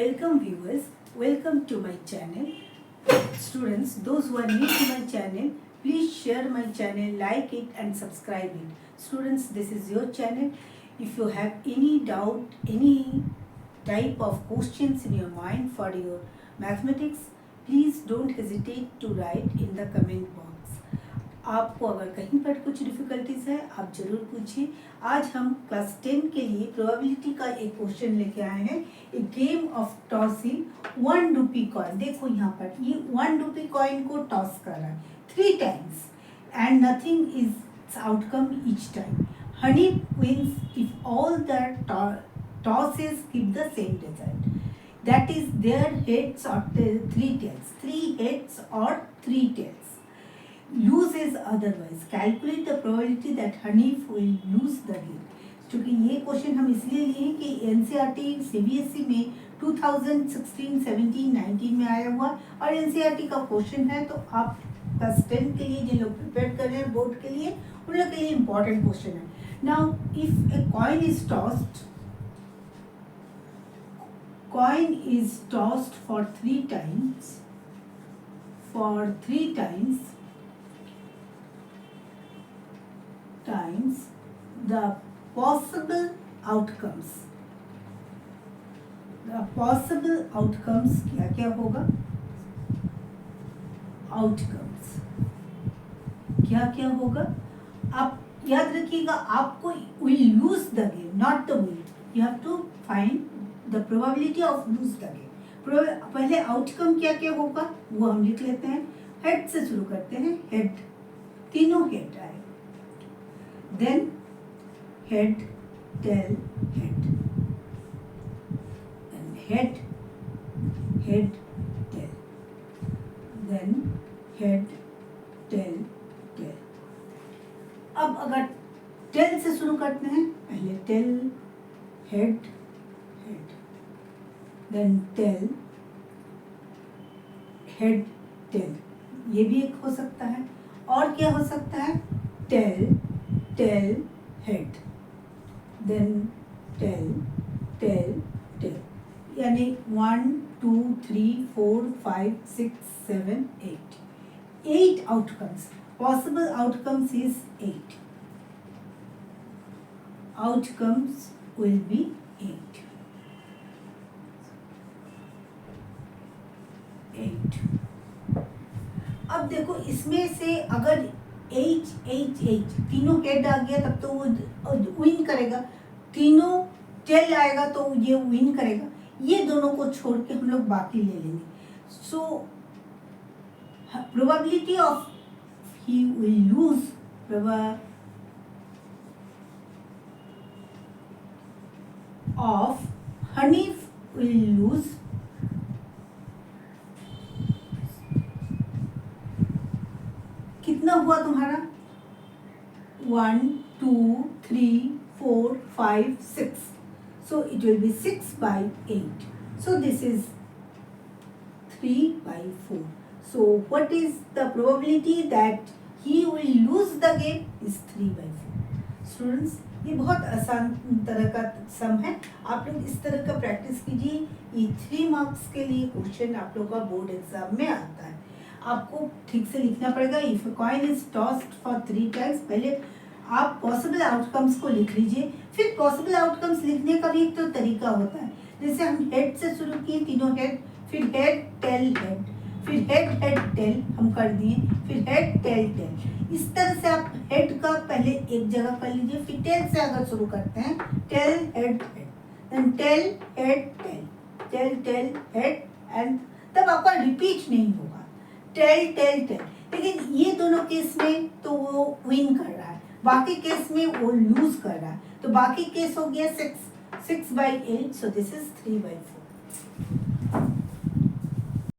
Welcome viewers, welcome to my channel. Students, those who are new to my channel, please share my channel, like it and subscribe it. Students, this is your channel. If you have any doubt, any type of questions in your mind for your mathematics, please don't hesitate to write in the comment box. आपको अगर कहीं पर कुछ difficulties है आप ज़रूर पूछिए. आज हम क्लास 10 के लिए प्रोबेबिलिटी का एक क्वेश्चन लेके आए हैं. A game of tossing 1 rupee coin. देखो यहाँ पर ये 1 रुपी कॉइन को टॉस कर रहा है 3 times and nothing is outcome each time. Honey wins if all the tosses give the same result. That is their heads or 3 tails. 3 heads or 3 tails. Loses otherwise. Calculate the probability that Hanif will lose the game. क्योंकि ये question हम इसलिए लिए कि NCERT CBSE में 2016, 17, 19 में आया हुआ और NCERT का क्वेश्चन है, तो आप क्लास 10 के लिए जिन लोग प्रिपेयर कर रहे हैं बोर्ड के लिए उन लोग के लिए इम्पोर्टेंट क्वेश्चन है. Now if a coin is tossed, coin is tossed for 3 times, the possible outcomes क्या होगा? outcomes क्या होगा? आप याद रखिएगा, आपको will lose the game, not the win. You have to find the probability of lose the game. पहले outcome क्या होगा वो हम लिख लेते हैं. हेड से शुरू करते हैं. हेड, तीनों हेड आए. Then head, tail, head, head, head, tail, then head, tail, tail. अब अगर टेल से शुरू करते हैं, पहले tail, head, head, then tail, head, tail. ये भी एक हो सकता है. और क्या हो सकता है? tail, tail, head, then tail, tail, tail. यानी 1, 2, 3, 4, 5, 6, 7, 8. 8 outcomes. Possible outcomes is 8. Outcomes will be 8. 8. अब देखो इसमें से अगर H तीनों हेड आ गया तब तो वो विन करेगा. तीनों टेल आएगा तो ये विन करेगा. ये दोनों को छोड़ के हम लोग बाकी ले लेंगे. So probability of he will lose, of Hanif will lose कितना हुआ तुम्हारा? 1, 2, 3, 4, 5, 6. So it will be 6 by 8. So this is 3 by 4. So what is the probability that he will lose the game is 3 by 4. Students, ये बहुत आसान तरह का सम है. आप लोग इस तरह का प्रैक्टिस कीजिए. ये 3 मार्क्स के लिए क्वेश्चन आप लोग का बोर्ड एग्जाम में आता है. आपको ठीक से लिखना पड़ेगा. If coin is tossed for 3 times, पहले आप पॉसिबल आउटकम्स को लिख लीजिए. फिर पॉसिबल आउटकम्स लिखने का भी एक तो तरीका होता है. जैसे हम हेड से शुरू किए, तीनों हेड, फिर हेड, टेल, हेड, फिर हेड, हेड, टेल हम कर दिए, फिर हेड, टेल, टेल. इस तरह से आप हेड का पहले एक जगह कर लीजिए. फिर टेल से अगर शुरू करते हैं, tail, head, head, then tail, head, tail, tail, tail, head, and तब आपका रिपीट नहीं होगा. Tail, tail, tail. लेकिन ये दोनों केस में तो वो विन कर रहा है, बाकी केस में वो लूज कर रहा है. तो बाकी केस हो गया 6 by 8. So this is 3 by 4.